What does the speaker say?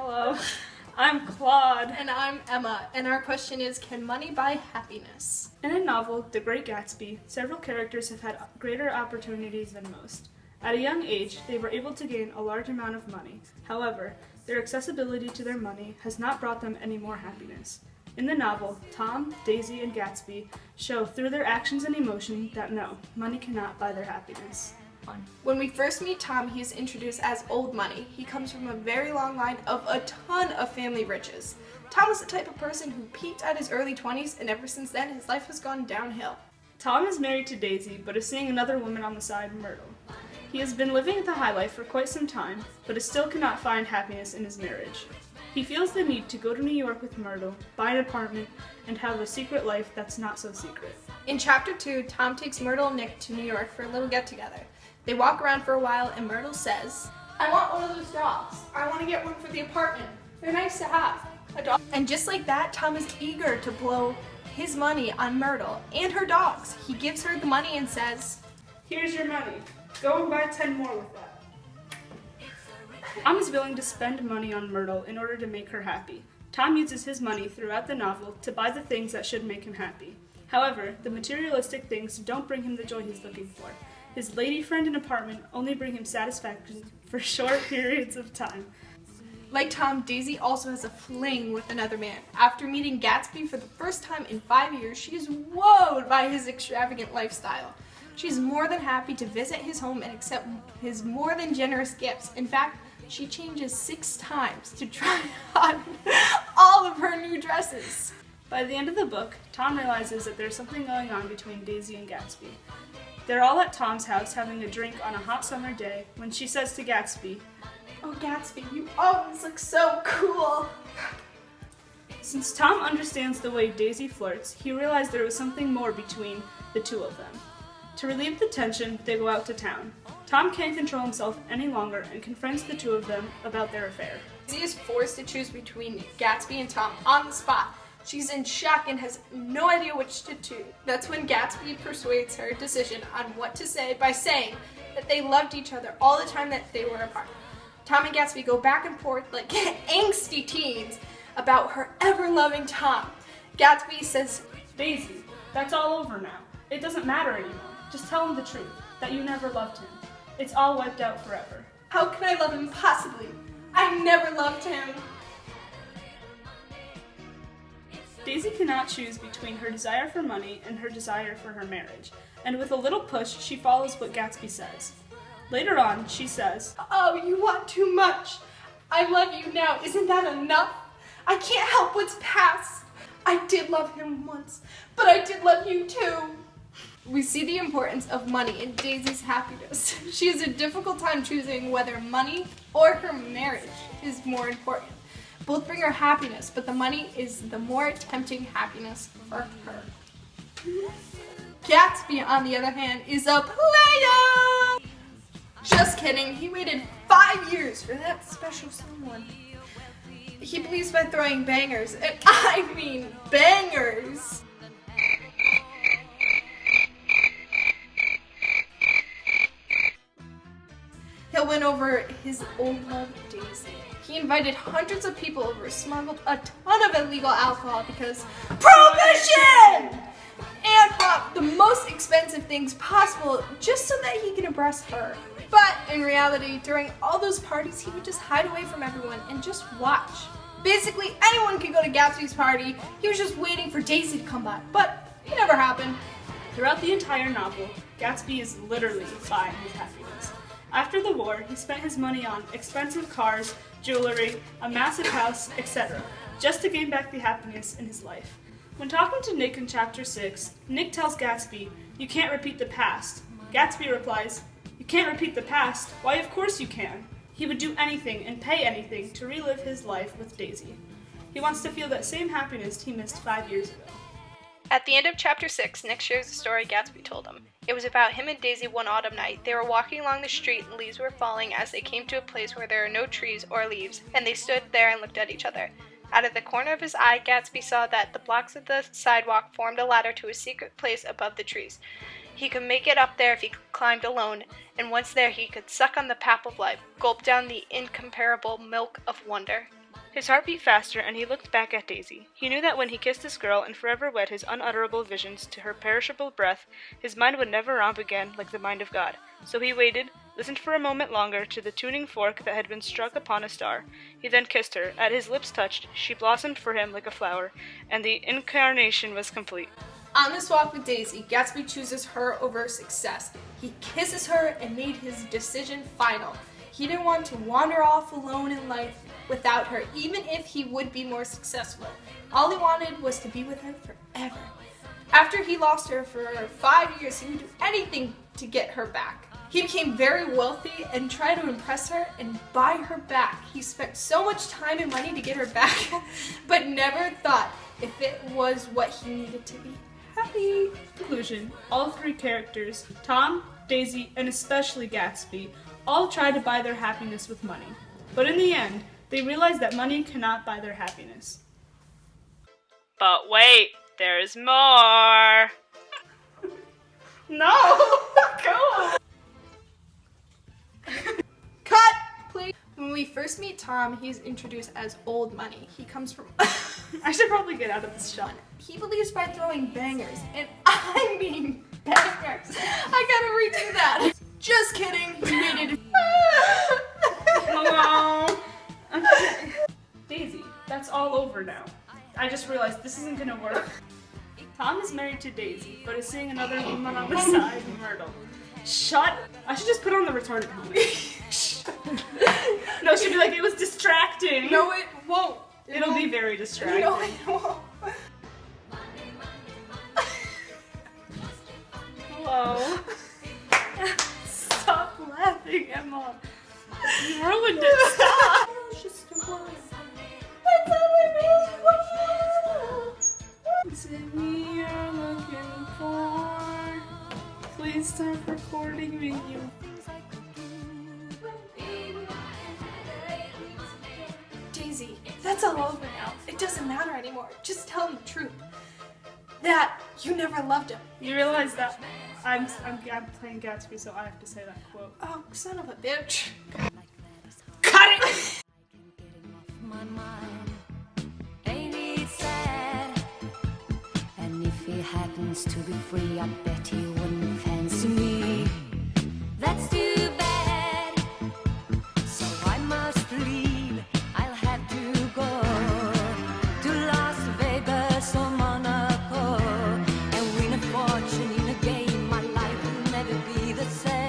Hello, I'm Claude. And I'm Emma, and our question is, can money buy happiness? In a novel, The Great Gatsby, several characters have had greater opportunities than most. At a young age, they were able to gain a large amount of money. However, their accessibility to their money has not brought them any more happiness. In the novel, Tom, Daisy, and Gatsby show through their actions and emotion that no, money cannot buy their happiness. When we first meet Tom, he is introduced as Old Money. He comes from a very long line of a ton of family riches. Tom was the type of person who peaked at his early 20s, and ever since then, his life has gone downhill. Tom is married to Daisy, but is seeing another woman on the side, Myrtle. He has been living the high life for quite some time, but still cannot find happiness in his marriage. He feels the need to go to New York with Myrtle, buy an apartment, and have a secret life that's not so secret. In Chapter 2, Tom takes Myrtle and Nick to New York for a little get-together. They walk around for a while, and Myrtle says, "I want one of those dogs. I want to get one for the apartment. They're nice to have. A dog." And just like that, Tom is eager to blow his money on Myrtle and her dogs. He gives her the money and says, "Here's your money. Go and buy 10 more with that." Tom is willing to spend money on Myrtle in order to make her happy. Tom uses his money throughout the novel to buy the things that should make him happy. However, the materialistic things don't bring him the joy he's looking for. His lady friend and apartment only bring him satisfaction for short periods of time. Like Tom, Daisy also has a fling with another man. After meeting Gatsby for the first time in 5 years, she is wowed by his extravagant lifestyle. She's more than happy to visit his home and accept his more than generous gifts. In fact, she changes 6 times to try on all of her new dresses. By the end of the book, Tom realizes that there's something going on between Daisy and Gatsby. They're all at Tom's house having a drink on a hot summer day when she says to Gatsby, "Oh, Gatsby, you always look so cool." Since Tom understands the way Daisy flirts, he realized there was something more between the two of them. To relieve the tension, they go out to town. Tom can't control himself any longer and confronts the two of them about their affair. Daisy is forced to choose between Gatsby and Tom on the spot. She's in shock and has no idea which to choose. That's when Gatsby persuades her decision on what to say by saying that they loved each other all the time that they were apart. Tom and Gatsby go back and forth like angsty teens about her ever-loving Tom. Gatsby says, "Daisy, that's all over now. It doesn't matter anymore. Just tell him the truth, that you never loved him. It's all wiped out forever." "How can I love him possibly? I never loved him." Daisy cannot choose between her desire for money and her desire for her marriage, and with a little push, she follows what Gatsby says. Later on, she says, "Oh, you want too much. I love you now. Isn't that enough? I can't help what's past. I did love him once, but I did love you too." We see the importance of money in Daisy's happiness. She has a difficult time choosing whether money or her marriage is more important. Both bring her happiness, but the money is the more tempting happiness for her. Gatsby, on the other hand, is a player! Just kidding, he waited 5 years for that special someone. He believes by throwing bangers, and I mean bangers! He'll win over his old love, Daisy. He invited hundreds of people over, smuggled a ton of illegal alcohol because prohibition! And bought the most expensive things possible just so that he can impress her. But in reality, during all those parties, he would just hide away from everyone and just watch. Basically, anyone could go to Gatsby's party. He was just waiting for Daisy to come by, but it never happened. Throughout the entire novel, Gatsby is literally buying his happiness. After the war, he spent his money on expensive cars, jewelry, a massive house, etc., just to gain back the happiness in his life. When talking to Nick in Chapter 6, Nick tells Gatsby, "You can't repeat the past." Gatsby replies, "You can't repeat the past? Why, of course you can." He would do anything and pay anything to relive his life with Daisy. He wants to feel that same happiness he missed 5 years ago. At the end of Chapter 6, Nick shares the story Gatsby told him. It was about him and Daisy one autumn night. They were walking along the street and leaves were falling as they came to a place where there are no trees or leaves, and they stood there and looked at each other. Out of the corner of his eye, Gatsby saw that the blocks of the sidewalk formed a ladder to a secret place above the trees. He could make it up there if he climbed alone, and once there he could suck on the pap of life, gulp down the incomparable milk of wonder. His heart beat faster, and he looked back at Daisy. He knew that when he kissed this girl and forever wed his unutterable visions to her perishable breath, his mind would never romp again like the mind of God. So he waited, listened for a moment longer to the tuning fork that had been struck upon a star. He then kissed her. At his lips touched, she blossomed for him like a flower, and the incarnation was complete. On this walk with Daisy, Gatsby chooses her over success. He kisses her and made his decision final. He didn't want to wander off alone in life without her, even if he would be more successful. All he wanted was to be with her forever. After he lost her for 5 years, he would do anything to get her back. He became very wealthy and tried to impress her and buy her back. He spent so much time and money to get her back, but never thought if it was what he needed to be happy. Conclusion. All three characters, Tom, Daisy, and especially Gatsby, all tried to buy their happiness with money. But in the end, they realized that money cannot buy their happiness. But wait, there's more! No! Go on! Cut! Please. When we first meet Tom, he's introduced as Old Money. He comes from... I should probably get out of this shot. He believes by throwing bangers, and I mean bangers. I gotta redo that. Just kidding. He needed... Hello? Okay. Daisy, that's all over now. I just realized this isn't gonna work. Tom is married to Daisy, but is seeing another woman on the side, Myrtle. Shut! I should just put on the retarded helmet. No, she'd be like, it was distracting. No, it won't. It'll be very distracting. No, it won't. Hello? Stop laughing, Emma. You ruined it. Stop. That's all I mean. Is it me you're looking for? Please stop recording me, you. Daisy, that's all over now. It doesn't matter anymore. Just tell him the truth. That you never loved him. You realize that I'm playing Gatsby, so I have to say that quote. Oh, son of a bitch. Cut it! And if he happens to be free, I bet he wouldn't fancy me. That's too bad. So I must leave. I'll have to go to Las Vegas or Monaco and win a fortune in a game. My life will never be the same.